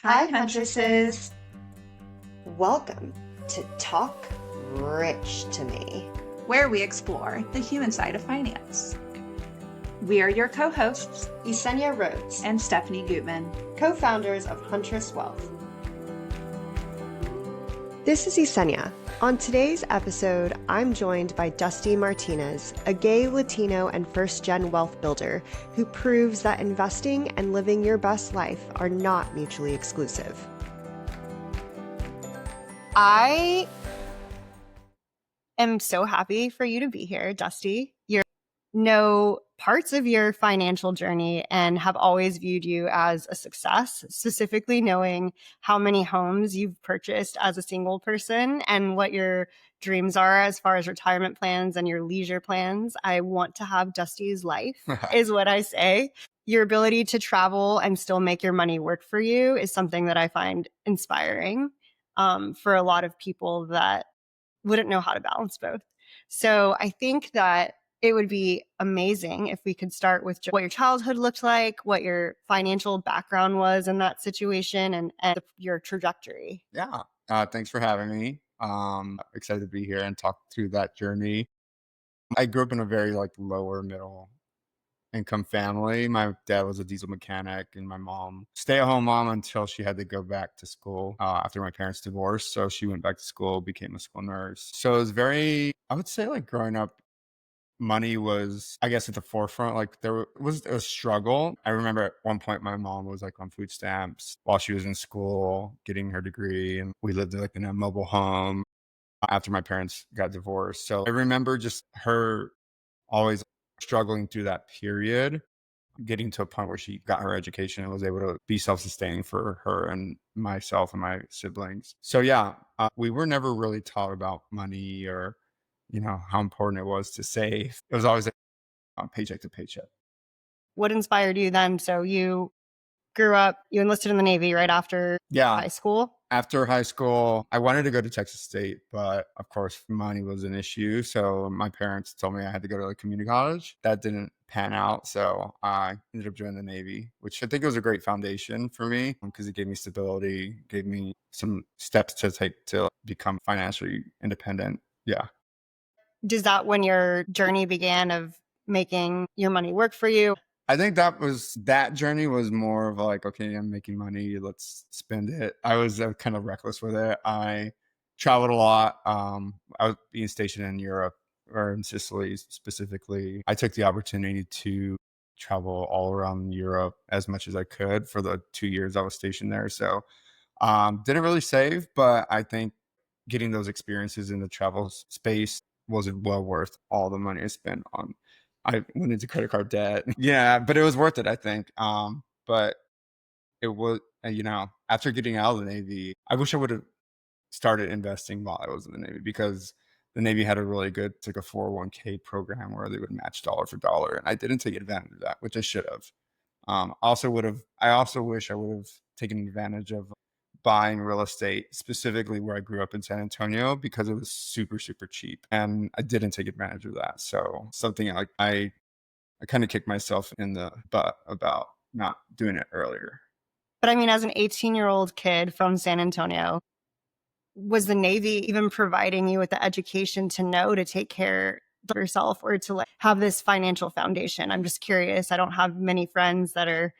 Hi, Huntresses. Welcome to Talk Rich to Me, where we explore the human side of finance. We are your co-hosts, Yesenia Rhodes and Stephanie Gutman, co-founders of Huntress Wealth. This is Yesenia. On today's episode, I'm joined by Dustin Martinez, a gay Latino and first-gen wealth builder who proves that investing and living your best life are not mutually exclusive. I am so happy for you to be here, Dusty. You know parts of your financial journey and have always viewed you as a success, specifically knowing how many homes you've purchased as a single person and what your dreams are as far as retirement plans and your leisure plans. I want to have Dusty's life is what I say. Your ability to travel and still make your money work for you is something that I find inspiring for a lot of people that wouldn't know how to balance both. So I think that it would be amazing if we could start with what your childhood looked like, what your financial background was in that situation, and your trajectory. Yeah. Thanks for having me. Excited to be here and talk through that journey. I grew up in a very lower middle income family. My dad was a diesel mechanic and my mom stay-at-home mom until she had to go back to school after my parents divorced. So she went back to school, became a school nurse. So it was very, I would say growing up, money was, I guess, at the forefront. There was a struggle. I remember at one point my mom was on food stamps while she was in school getting her degree, and we lived in a mobile home after my parents got divorced. So I remember just her always struggling through that period, getting to a point where she got her education and was able to be self-sustaining for her and myself and my siblings. So yeah, we were never really taught about money or how important it was to save. It was always paycheck to paycheck. What inspired you then? So you grew up, you enlisted in the Navy right after high school? After high school, I wanted to go to Texas State, but of course money was an issue. So my parents told me I had to go to community college. That didn't pan out. So I ended up joining the Navy, which I think was a great foundation for me because it gave me stability, gave me some steps to take to become financially independent. Yeah. Is that when your journey began of making your money work for you? I think that journey was more of okay, I'm making money, let's spend it. I was kind of reckless with it. I traveled a lot. I was being stationed in Europe or in Sicily specifically. I took the opportunity to travel all around Europe as much as I could for the 2 years I was stationed there. So didn't really save, but I think getting those experiences in the travel space was well worth all the money I spent on. I went into credit card debt. Yeah, but it was worth it, I think. But it was, after getting out of the Navy, I wish I would have started investing while I was in the Navy because the Navy had a really good, a 401k program where they would match dollar for dollar. And I didn't take advantage of that, which I should have. I also wish I would have taken advantage of buying real estate, specifically where I grew up in San Antonio, because it was super, super cheap. And I didn't take advantage of that. So something I kind of kicked myself in the butt about not doing it earlier. But I mean, as an 18-year-old kid from San Antonio, was the Navy even providing you with the education to know to take care of yourself or to have this financial foundation? I'm just curious. I don't have many friends that are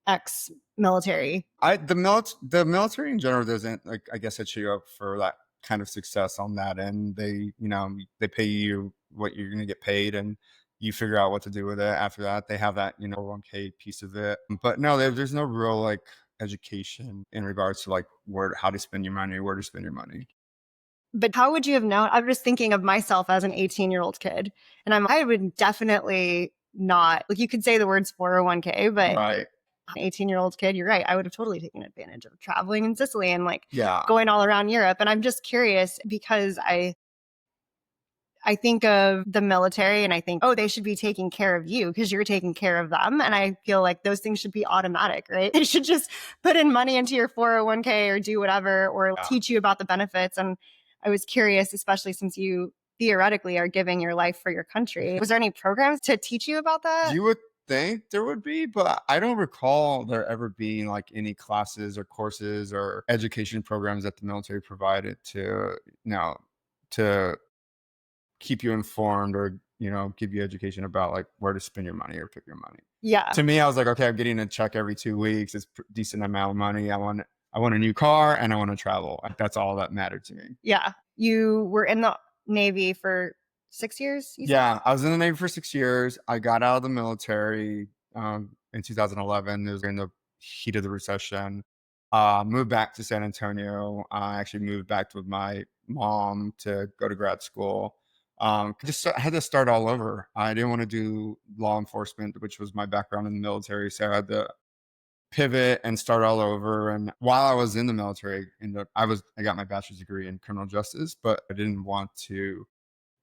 ex-military. The military in general doesn't I guess set you up for that kind of success on that end. They they pay you what you're going to get paid and you figure out what to do with it after that. They have that 401k piece of it, but no, there's no real education in regards to how to spend your money, where to spend your money. But how would you have known? I'm just thinking of myself as an 18-year-old kid, and I would definitely not, you could say the words 401k, but right. 18-year-old kid, you're right. I would have totally taken advantage of traveling in Sicily and yeah, going all around Europe. And I'm just curious because I think of the military and I think, oh, they should be taking care of you because you're taking care of them. And I feel like those things should be automatic, right? They should just put in money into your 401k or do whatever, or teach you about the benefits. And I was curious, especially since you theoretically are giving your life for your country. Was there any programs to teach you about that? You would think there would be, but I don't recall there ever being like any classes or courses or education programs that the military provided to, to keep you informed or, give you education about like where to spend your money or pick your money. Yeah. To me, I was like, okay, I'm getting a check every 2 weeks. It's a decent amount of money. I want a new car and I want to travel. That's all that mattered to me. Yeah. You were in the Navy for 6 years? Yeah, I was in the Navy for 6 years. I got out of the military in 2011. It was during the heat of the recession. Moved back to San Antonio. I actually moved back with my mom to go to grad school. I had to start all over. I didn't want to do law enforcement, which was my background in the military. So I had to pivot and start all over. And while I was in the military, I got my bachelor's degree in criminal justice, but I didn't want to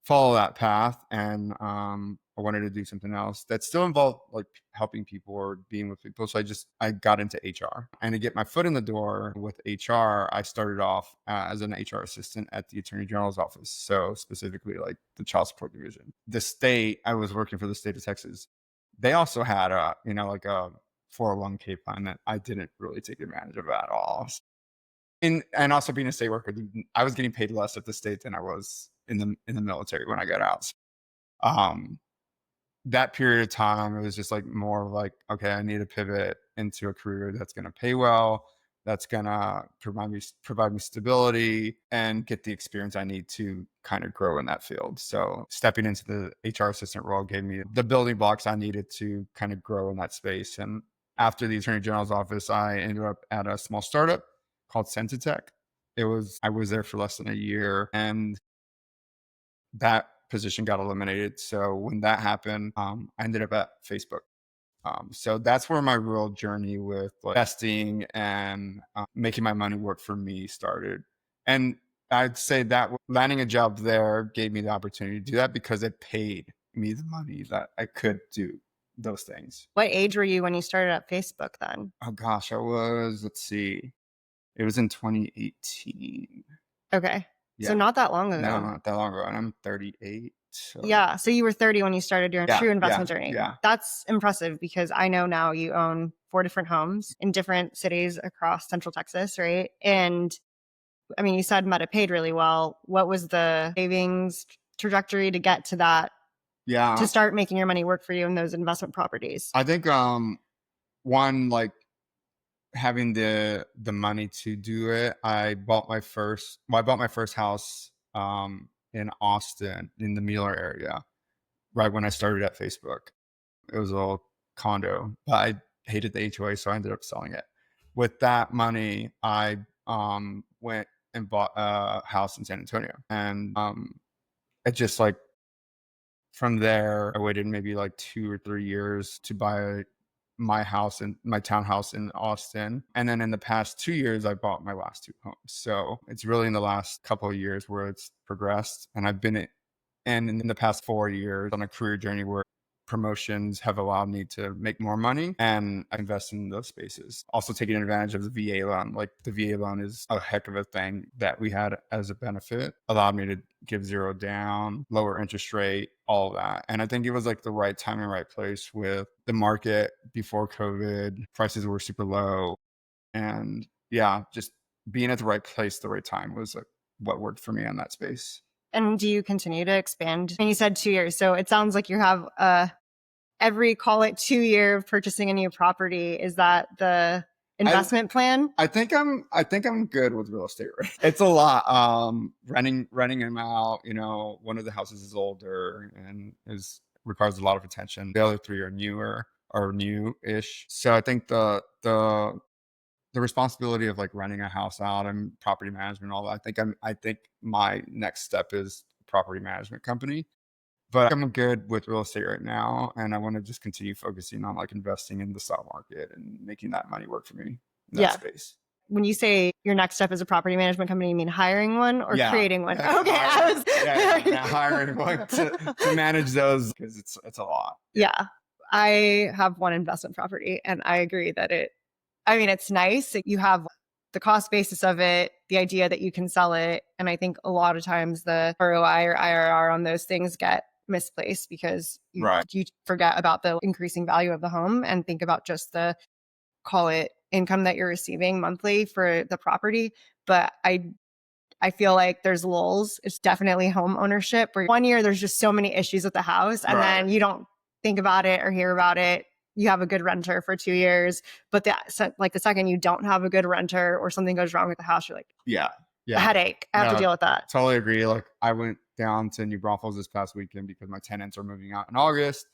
follow that path, and I wanted to do something else that still involved like helping people or being with people. So I got into HR, and to get my foot in the door with HR, I started off as an HR assistant at the Attorney General's office. So specifically like the child support division. I was working for the state of Texas. They also had like a 401k plan that I didn't really take advantage of at all. And also being a state worker, I was getting paid less at the state than I was in the military when I got out. That period of time, it was just like more like, okay, I need to pivot into a career that's going to pay well, that's going to provide me stability and get the experience I need to kind of grow in that field. So stepping into the HR assistant role gave me the building blocks I needed to kind of grow in that space. And after the Attorney General's office, I ended up at a small startup called Sensitech. I was there for less than a year, and that position got eliminated. So when that happened, I ended up at Facebook. So that's where my real journey with like investing and making my money work for me started. And I'd say that landing a job there gave me the opportunity to do that because it paid me the money that I could do those things. What age were you when you started at Facebook then? Oh gosh, let's see. It was in 2018. Okay. Yeah. So not that long ago. No, not that long ago. And I'm 38. So. Yeah. So you were 30 when you started your true investment journey. Yeah. That's impressive because I know now you own 4 different homes in different cities across Central Texas, right? And I mean, you said Meta paid really well. What was the savings trajectory to get to that? Yeah. To start making your money work for you in those investment properties? I think one, like having the money to do it, I bought my first house in Austin in the Mueller area right when I started at Facebook. It was a little condo, but I hated the HOA, so I ended up selling it. With that money, I went and bought a house in San Antonio, and it just like from there, I waited maybe like 2 or 3 years to buy my townhouse in Austin. And then in the past 2 years, I bought my last 2 homes. So it's really in the last couple of years where it's progressed. And in the past 4 years on a career journey where promotions have allowed me to make more money, and I invest in those spaces. Also taking advantage of the VA loan. Like the VA loan is a heck of a thing that we had as a benefit. Allowed me to give 0 down, lower interest rate, all of that. And I think it was like the right time and right place with the market before COVID. Prices were super low. And yeah, just being at the right place, the right time was like what worked for me in that space. And do you continue to expand? And you said 2 years. So it sounds like you have every, call it 2 year of purchasing a new property. Is that the investment plan? I think I'm good with real estate. Right? It's a lot. Renting them out. One of the houses is older and requires a lot of attention. The other 3 are newer or new-ish. So I think the responsibility of like renting a house out and property management, all that. I think my next step is property management company, but I'm good with real estate right now. And I want to just continue focusing on like investing in the stock market and making that money work for me in that space. When you say your next step is a property management company, you mean hiring one or creating one? Okay. Hiring one to manage those because it's a lot. Yeah. I have one investment property and I agree that it's nice. You have the cost basis of it, the idea that you can sell it. And I think a lot of times the ROI or IRR on those things get misplaced because Right. you forget about the increasing value of the home and think about just the, call it, income that you're receiving monthly for the property. But I feel like there's lulls. It's definitely home ownership where one year there's just so many issues with the house and then you don't think about it or hear about it. You have a good renter for 2 years, but the second you don't have a good renter or something goes wrong with the house, you're like, Yeah. a headache. I have to deal with that. Totally agree. Like I went down to New Braunfels this past weekend because my tenants are moving out in August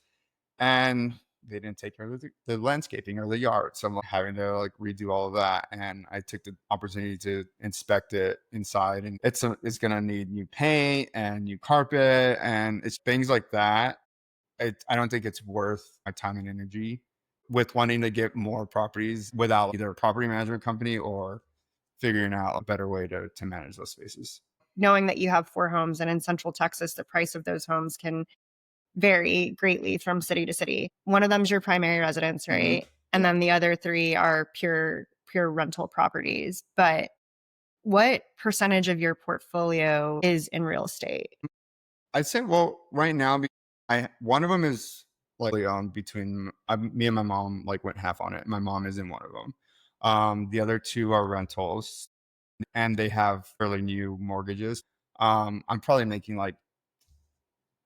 and they didn't take care of the landscaping or the yard. So I'm like having to like redo all of that. And I took the opportunity to inspect it inside, and it's going to need new paint and new carpet, and it's things like that. I don't think it's worth my time and energy with wanting to get more properties without either a property management company or figuring out a better way to manage those spaces. Knowing that you have 4 homes and in Central Texas, the price of those homes can vary greatly from city to city. One of them is your primary residence, right? And then the other 3 are pure rental properties. But what percentage of your portfolio is in real estate? I'd say, well, right now, one of them is like between me and my mom, like went half on it. My mom is in one of them. The other 2 are rentals, and they have fairly new mortgages. I'm probably making like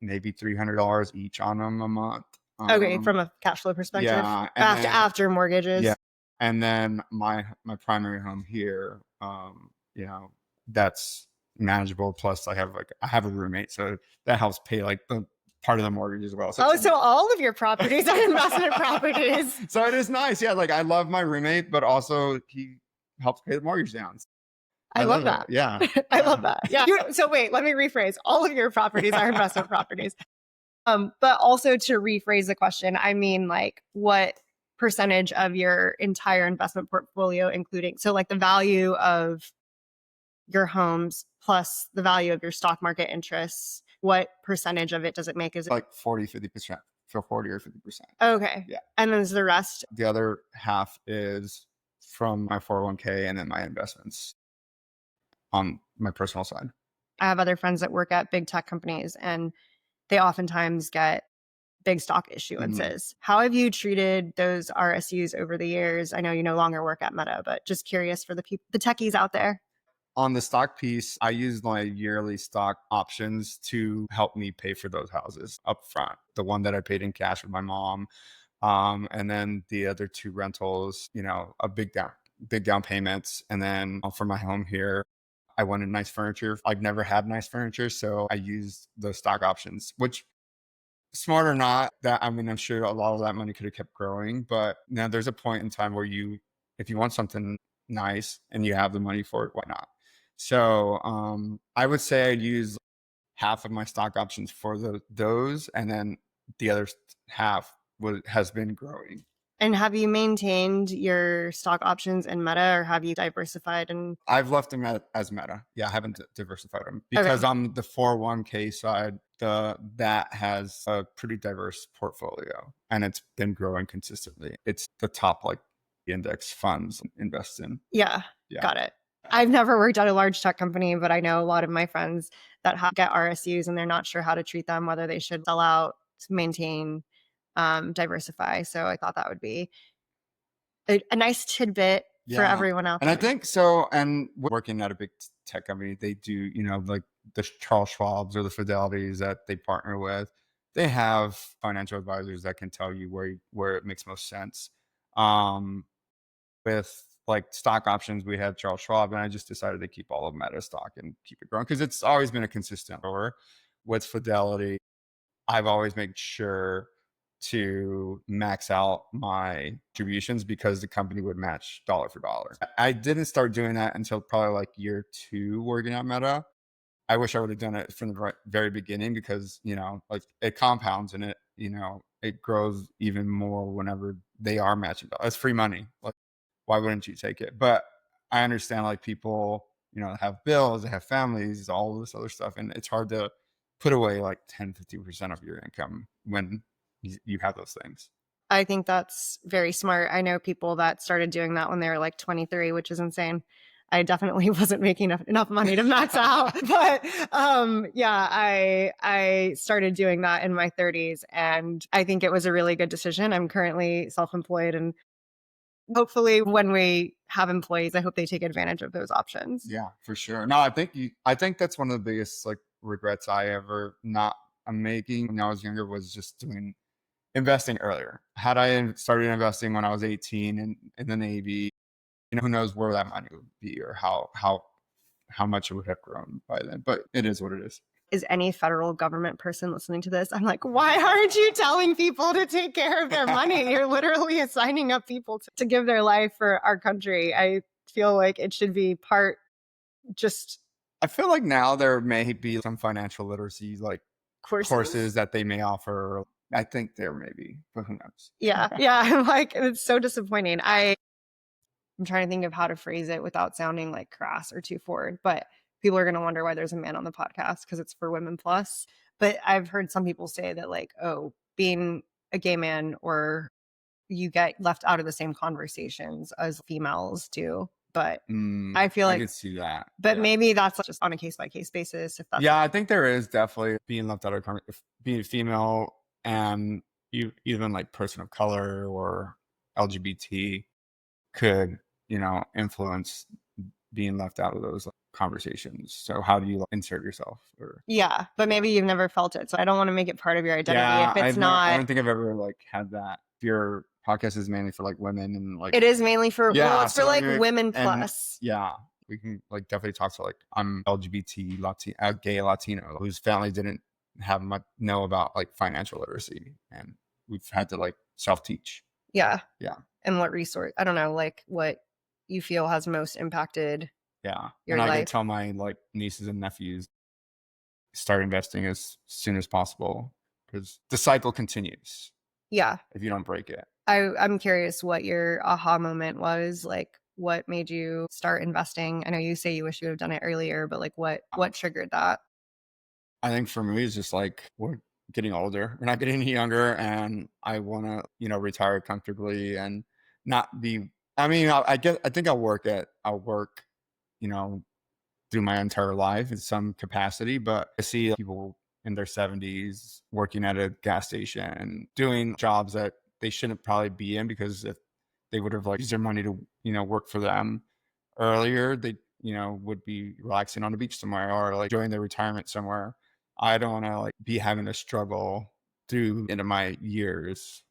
maybe $300 each on them a month. Okay, from a cash flow perspective. Yeah, after mortgages. Yeah, and then my primary home here, that's manageable. Plus, I have a roommate, so that helps pay like the part of the mortgage as well. So all of your properties are investment properties. So it is nice. Yeah, like I love my roommate, but also he helps pay the mortgage down. I love that. Yeah. I love that. Yeah. So wait, let me rephrase. All of your properties are investment properties. But also to rephrase the question, I mean, like what percentage of your entire investment portfolio, including, so like the value of your homes plus the value of your stock market interests, what percentage of it does it make? Is it like 40-50%? So 40 or 50%. Okay. Yeah. And then is the rest? The other half is from my 401k and then my investments on my personal side. I have other friends that work at big tech companies and they oftentimes get big stock issuances. How have you treated those RSUs over the years? I know you no longer work at Meta, but just curious for the techies out there. On the stock piece, I use my yearly stock options to help me pay for those houses up front. The one that I paid in cash with my mom, and then the other 2 rentals, a big down payments. And then for my home here, I wanted nice furniture. I've never had nice furniture, so I used those stock options, which, smart or not, I'm sure a lot of that money could have kept growing, but now there's a point in time where if you want something nice and you have the money for it, why not? So I would say I'd use half of my stock options for those, and then the other half has been growing. And have you maintained your stock options in Meta, or have you diversified? And I've left them as Meta. Yeah, I haven't diversified them because on the 401k side, that has a pretty diverse portfolio, and it's been growing consistently. It's the top index funds invest in. Yeah. Got it. I've never worked at a large tech company, but I know a lot of my friends that get RSUs and they're not sure how to treat them, whether they should sell out, maintain, diversify. So I thought that would be a nice tidbit for everyone out there. And I think so. And working at a big tech company, they do, like the Charles Schwabs or the Fidelities that they partner with, they have financial advisors that can tell you where it makes most sense. With like stock options, we had Charles Schwab, and I just decided to keep all of Meta stock and keep it growing because it's always been a consistent grower. With Fidelity, I've always made sure to max out my distributions because the company would match dollar for dollar. I didn't start doing that until probably like year 2 working at Meta. I wish I would have done it from the very beginning because, like it compounds and it grows even more whenever they are matching. It's free money. Like, why wouldn't you take it? But I understand like people, have bills, they have families, all this other stuff. And it's hard to put away like 10-15% of your income when you have those things. I think that's very smart. I know people that started doing that when they were like 23, which is insane. I definitely wasn't making enough money to max out. But yeah, I started doing that in my 30s, and I think it was a really good decision. I'm currently self-employed, and hopefully when we have employees, I hope they take advantage of those options. Yeah, for sure. No, I think that's one of the biggest like regrets I'm making when I was younger was just doing investing earlier. Had I started investing when I was 18 in the Navy, who knows where that money would be or how much it would have grown by then. But it is what it is. Is any federal government person listening to this? I'm like, why aren't you telling people to take care of their money? You're literally signing up people to give their life for our country. I feel like it should be part just. I feel like now there may be some financial literacy like courses that they may offer. I think there may be, but who knows? Yeah. I'm like, it's so disappointing. I'm trying to think of how to phrase it without sounding like crass or too forward, but people are going to wonder why there's a man on the podcast because it's for women plus. But I've heard some people say that like, oh, being a gay man or you get left out of the same conversations as females do. But I feel like I can see that. But maybe that's just on a case by case basis. If that's I think there is definitely being left out of being female and even like person of color or LGBT could influence being left out of those conversations. So how do you insert yourself? Yeah, but maybe you've never felt it, so I don't want to make it part of your identity if it's not. I don't think I've ever like had that. Your podcast is mainly for like women and like it is mainly for it's for like women plus. We can like definitely talk to like I'm LGBT gay Latino whose family didn't have much know about like financial literacy, and we've had to like self-teach. Yeah. And what resource? I don't know, like what you feel has most impacted. Your life. I can tell my like nieces and nephews start investing as soon as possible because the cycle continues. Yeah. If you don't break it. I'm curious what your aha moment was, like what made you start investing? I know you say you wish you would have done it earlier, but like what triggered that? I think for me it's just like we're getting older. We're not getting any younger, and I want to, retire comfortably and not be. I mean, I think I'll work, through my entire life in some capacity. But I see people in their 70s working at a gas station, doing jobs that they shouldn't probably be in because if they would have like used their money to, work for them earlier, they, would be relaxing on the beach somewhere or like enjoying their retirement somewhere. I don't want to like be having to struggle through into my years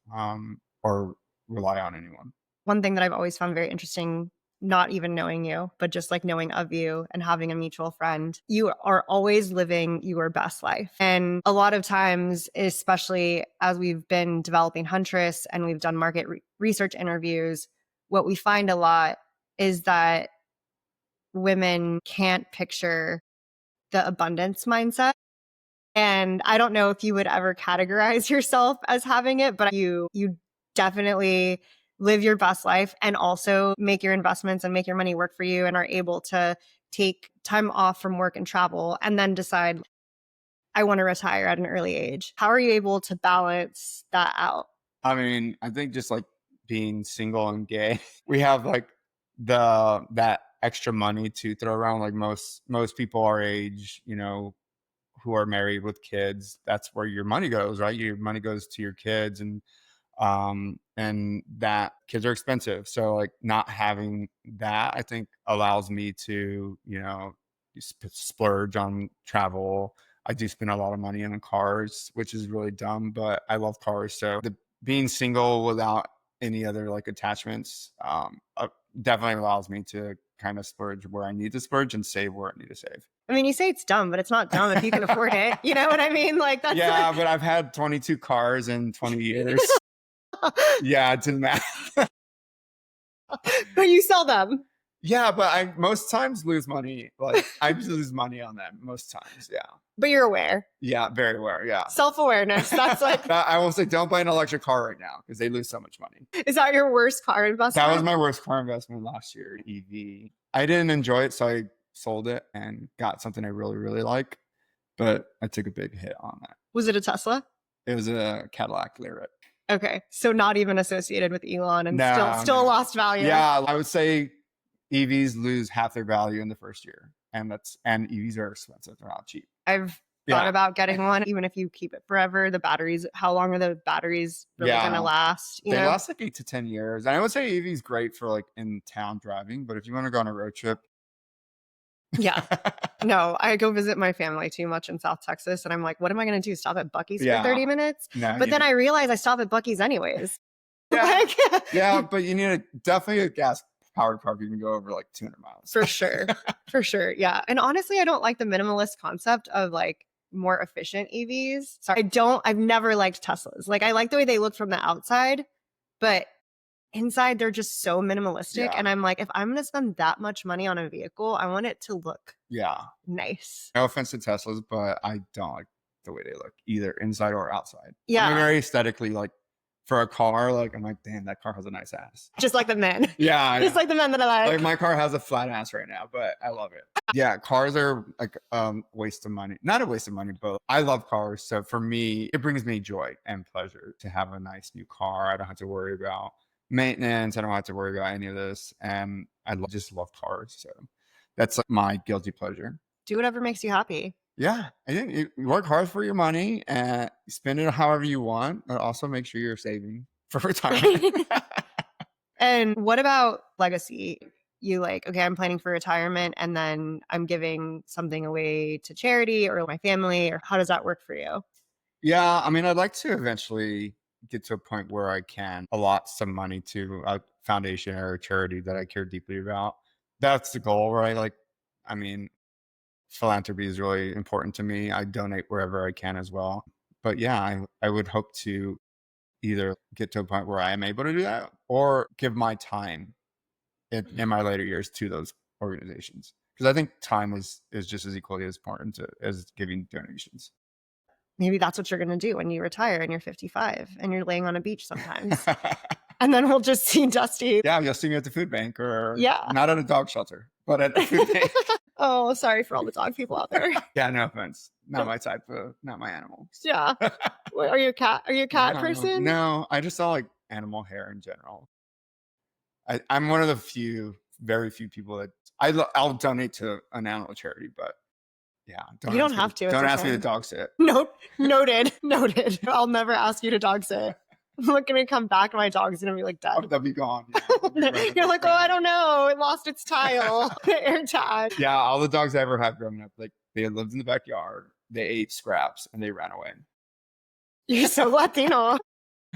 or rely on anyone. One thing that I've always found very interesting, not even knowing you, but just like knowing of you and having a mutual friend, you are always living your best life. And a lot of times, especially as we've been developing Huntress and we've done market research interviews, what we find a lot is that women can't picture the abundance mindset. And I don't know if you would ever categorize yourself as having it, but you definitely live your best life and also make your investments and make your money work for you and are able to take time off from work and travel and then decide, I want to retire at an early age. How are you able to balance that out? I mean, I think just like being single and gay, we have like that extra money to throw around. Like most people our age, who are married with kids, that's where your money goes, right? Your money goes to your kids, and that kids are expensive. So like not having that, I think allows me to, splurge on travel. I do spend a lot of money on cars, which is really dumb, but I love cars. So being single without any other like attachments definitely allows me to kind of splurge where I need to splurge and save where I need to save. I mean, you say it's dumb, but it's not dumb if you can afford it. You know what I mean? Like that's but I've had 22 cars in 20 years. Yeah, it's in math. But you sell them. Yeah, but I most times lose money. Like I lose money on them most times. Yeah. But you're aware. Yeah, very aware. Yeah. Self-awareness. That's like I will say don't buy an electric car right now because they lose so much money. Is that your worst car investment? That was my worst car investment last year, EV. I didn't enjoy it, so I sold it and got something I really, really like. But I took a big hit on that. Was it a Tesla? It was a Cadillac Lyric. Okay. So not even associated with Elon and still lost value. Yeah, I would say EVs lose half their value in the first year, and EVs are expensive. They're not cheap. I've thought about getting one, even if you keep it forever. The batteries, how long are the batteries really going to last? They last like 8 to 10 years. And I would say EV is great for like in town driving, but if you want to go on a road trip. Yeah. No, I go visit my family too much in South Texas. And I'm like, what am I going to do? Stop at Buc-ee's for 30 minutes? No, but then I realize I stop at Buc-ee's anyways. Yeah. Yeah, but you need definitely a gas powered car. You can go over like 200 miles. For sure. For sure. Yeah. And honestly, I don't like the minimalist concept of like more efficient EVs. Sorry, I've never liked Teslas. Like I like the way they look from the outside, but inside they're just so minimalistic. And I'm like, if I'm going to spend that much money on a vehicle, I want it to look nice. No offense to Teslas, but I don't like the way they look either inside or outside. Yeah. I'm very aesthetically like for a car, like I'm like, damn, that car has a nice ass. Just like the men. Yeah. Just like the men that I like. Like my car has a flat ass right now, but I love it. Yeah, cars are like waste of money. Not a waste of money, but I love cars. So for me, it brings me joy and pleasure to have a nice new car. I don't have to worry about maintenance. I don't have to worry about any of this. And I just love cars. So that's like my guilty pleasure. Do whatever makes you happy. Yeah, I think you work hard for your money and spend it however you want, but also make sure you're saving for retirement. And what about legacy? You like, okay, I'm planning for retirement and then I'm giving something away to charity or my family, or how does that work for you? Yeah, I mean, I'd like to eventually get to a point where I can allot some money to a foundation or a charity that I care deeply about. That's the goal, right? Like, I mean, philanthropy is really important to me. I donate wherever I can as well. But yeah, I would hope to either get to a point where I am able to do that or give my time in my later years to those organizations. Because I think time is just as equally as important as giving donations. Maybe that's what you're going to do when you retire and you're 55 and you're laying on a beach sometimes. And then we'll just see Dusty. Yeah, you'll see me at the food bank or not at a dog shelter, but at the food bank. Oh, sorry for all the dog people out there. Yeah, no offense. Not my type of, not my animal. Yeah. Are you a cat? Are you a cat person? No, I just saw like animal hair in general. I'm one of the very few people that I'll donate to an animal charity, but yeah. You don't have to. Don't ask me to dog sit. Nope. Noted. Noted. I'll never ask you to dog sit. I'm not going to come back. My dog's going to be like dead. Oh, they'll be gone. Yeah. You're like, oh, I don't know. It lost its tile. Air tag. Yeah. All the dogs I ever had growing up, like they lived in the backyard. They ate scraps and they ran away. You're so Latino.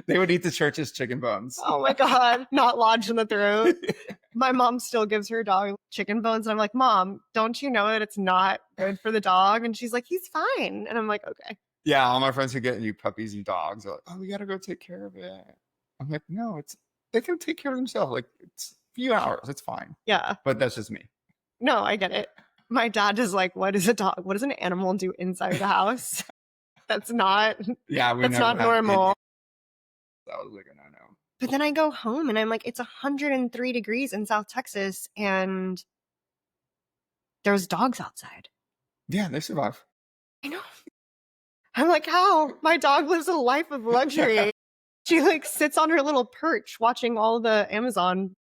They would eat the church's chicken bones. Oh my God. Not lodged in the throat. My mom still gives her dog chicken bones. And I'm like, Mom, don't you know that it's not good for the dog? And she's like, he's fine. And I'm like, okay. Yeah, all my friends who get new puppies and dogs are like, oh, we got to go take care of it. I'm like, no, they can take care of themselves. Like, it's a few hours. It's fine. Yeah. But that's just me. No, I get it. My dad is like, what is a dog? What does an animal do inside the house? That's not normal. That was like a no-no. But then I go home and I'm like, it's 103 degrees in South Texas and there's dogs outside. Yeah, they survive. I know. I'm like, how? My dog lives a life of luxury. She like sits on her little perch watching all the Amazon.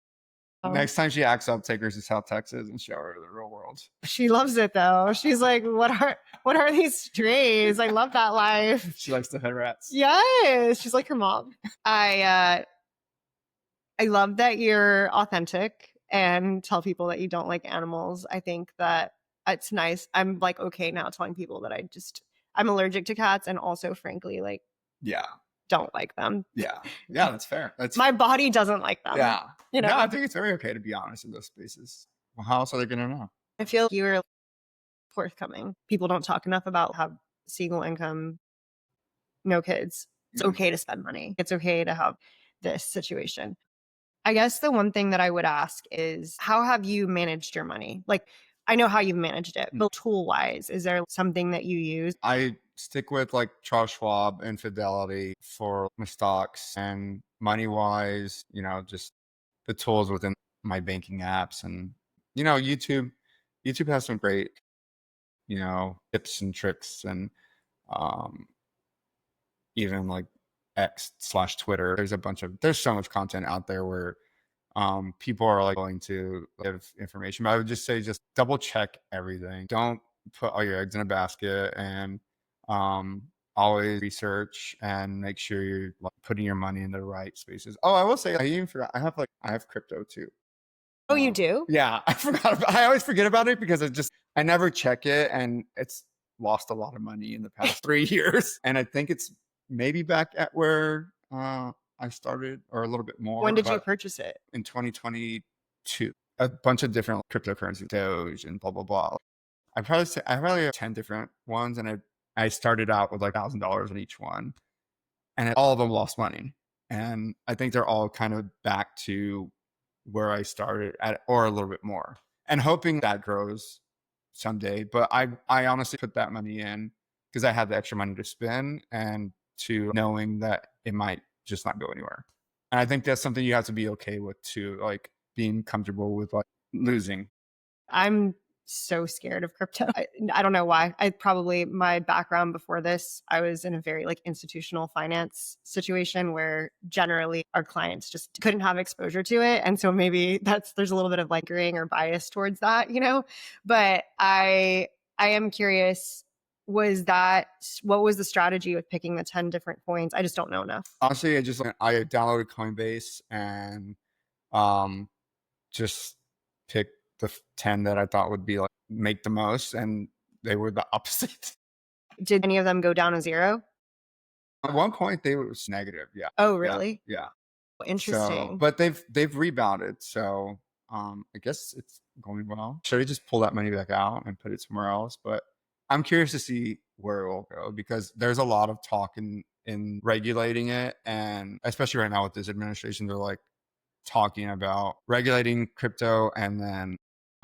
Next time she acts up, take her to South Texas and show her to the real world. She loves it though. She's like, what are these strays? I love that life. She likes the hood rats. Yes. She's like her mom. I love that you're authentic and tell people that you don't like animals. I think that it's nice. I'm like, okay now telling people that I'm allergic to cats and also frankly like don't like them. Yeah, that's fair. My body doesn't like them. Yeah, you know. No, I think it's very okay to be honest in those spaces. Well, how else are they gonna know? I feel you're forthcoming. People don't talk enough about have single income, no kids. It's okay to spend money. It's okay to have this situation. I guess the one thing that I would ask is, how have you managed your money? Like, I know how you've managed it, but tool-wise, is there something that you use? I stick with like Charles Schwab and Fidelity for my stocks, and money-wise, just the tools within my banking apps, and YouTube has some great, tips and tricks, and even like X/Twitter. There's so much content out there where people are like willing to give information. But I would just say just double check everything. Don't put all your eggs in a basket, and always research and make sure you're like putting your money in the right spaces. Oh, I will say I even forgot I have crypto too. Oh, you do? Yeah, I always forget about it because I never check it, and it's lost a lot of money in the past 3 years. And I think it's maybe back at where I started or a little bit more. When did you purchase it? In 2022. A bunch of different cryptocurrencies, Doge and blah blah blah. I probably have 10 different ones, and I started out with like $1,000 in each one, and all of them lost money. And I think they're all kind of back to where I started at, or a little bit more, and hoping that grows someday. But I honestly put that money in because I had the extra money to spend, and to knowing that it might just not go anywhere. And I think that's something you have to be okay with too, like being comfortable with like losing. I'm so scared of crypto. I don't know why. My background before this, I was in a very like institutional finance situation where generally our clients just couldn't have exposure to it. And so maybe there's a little bit of like agreeing or bias towards that, but I am curious, what was the strategy with picking the 10 different coins? I just don't know enough. Honestly, I downloaded Coinbase and just picked the 10 that I thought would be like make the most, and they were the opposite. Did any of them go down to zero? At one point they was negative. Yeah. Oh, really? Yeah. Interesting. So, but they've rebounded. So I guess it's going well. Should I just pull that money back out and put it somewhere else? But I'm curious to see where it will go, because there's a lot of talk in regulating it. And especially right now with this administration, they're like talking about regulating crypto and then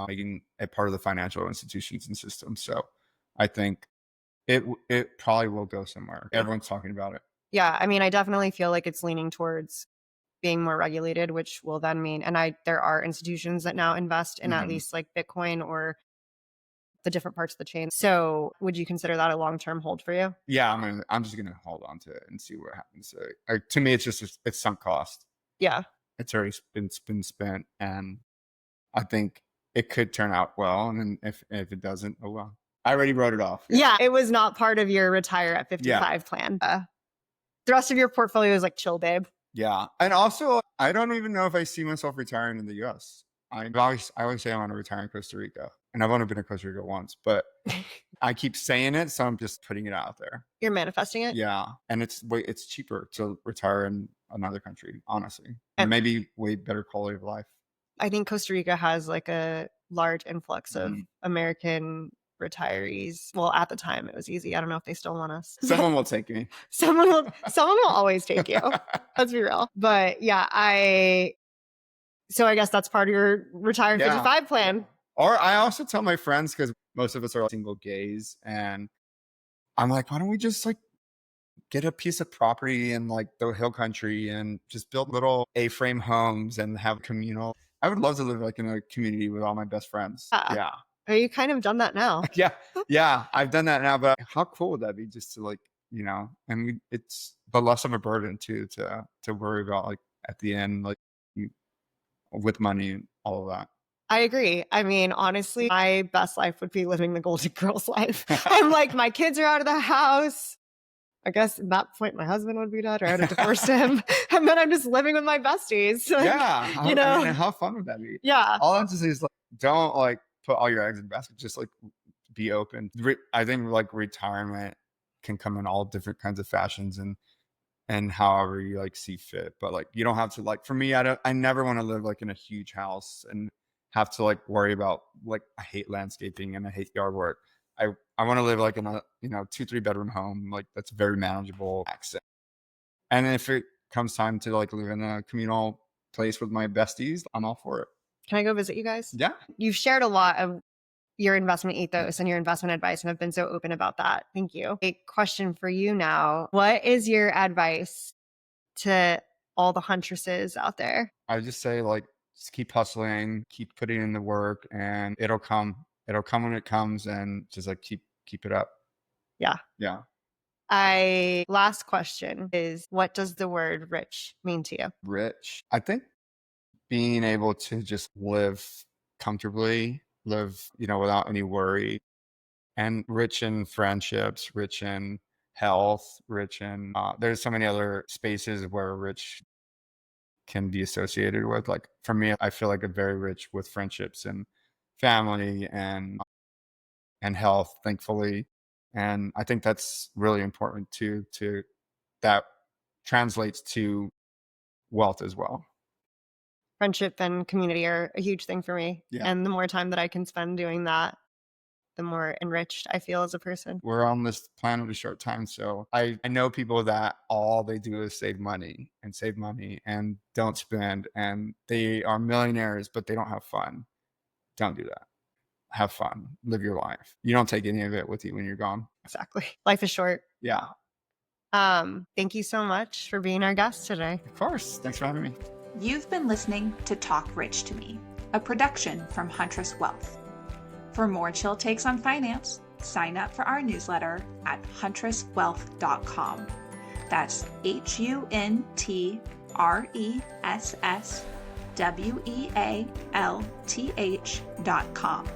making it part of the financial institutions and systems. So I think it probably will go somewhere. Everyone's talking about it. Yeah. I mean, I definitely feel like it's leaning towards being more regulated, which will then mean, there are institutions that now invest in at least like Bitcoin or the different parts of the chain. So would you consider that a long-term hold for you? Yeah, I'm just gonna hold on to it and see what happens. To me, it's sunk cost. Yeah, it's already been spent, and I think it could turn out well. And then if it doesn't, oh well. I already wrote it off. Yeah, it was not part of your retire at 55 plan. The rest of your portfolio is like chill, babe. Yeah, and also I don't even know if I see myself retiring in the U.S. I always say I want to retire in Costa Rica, and I've only been to Costa Rica once, but I keep saying it, so I'm just putting it out there. You're manifesting it? Yeah, and it's cheaper to retire in another country, honestly, and maybe way better quality of life. I think Costa Rica has like a large influx of American retirees. Well, at the time it was easy. I don't know if they still want us. Someone will take me. Someone will always take you. Let's be real. But yeah, so I guess that's part of your retire 55 plan. Or I also tell my friends, because most of us are single gays, and I'm like, why don't we just like get a piece of property in like the hill country and just build little A-frame homes and have communal. I would love to live like in a community with all my best friends. Yeah. Oh, you kind of done that now. Yeah, I've done that now, but how cool would that be, just to like, and it's the less of a burden too, to worry about like at the end, like with money and all of that. I agree. I mean, honestly, my best life would be living the Golden Girls life. I'm like, my kids are out of the house. I guess at that point, my husband would be dead, or I'd have divorced him. And then I'm just living with my besties. Like, yeah. How fun would that be? Yeah. All I have to say is like, don't like put all your eggs in the basket. Just like be open. I think like retirement can come in all different kinds of fashions and however you like see fit. But like, you don't have to, like, for me, I never want to live like in a huge house and have to like worry about, like, I hate landscaping and I hate yard work. I want to live like in a 2-3 bedroom home, like that's very manageable accent. And if it comes time to like live in a communal place with my besties, I'm all for it. Can I go visit you guys? Yeah. You've shared a lot of your investment ethos and your investment advice and have been so open about that. Thank you. A question for you now. What is your advice to all the huntresses out there? I just say, like, just keep hustling, keep putting in the work, and it'll come. It'll come when it comes, and just like keep it up. Yeah. Yeah. Last question is, what does the word rich mean to you? Rich. I think being able to just live comfortably, live, without any worry, and rich in friendships, rich in health, rich in, there's so many other spaces where rich can be associated with. Like for me, I feel like I'm very rich with friendships and family and health, thankfully. And I think that's really important too, to that translates to wealth as well. Friendship and community are a huge thing for me. Yeah. And the more time that I can spend doing that, the more enriched I feel as a person. We're on this planet a short time. So I know people that all they do is save money and don't spend. And they are millionaires, but they don't have fun. Don't do that. Have fun. Live your life. You don't take any of it with you when you're gone. Exactly. Life is short. Yeah. Thank you so much for being our guest today. Of course. Thanks for having me. You've been listening to Talk Rich to Me, a production from Huntress Wealth. For more chill takes on finance, sign up for our newsletter at huntresswealth.com. That's HUNTRESSWEALTH.com.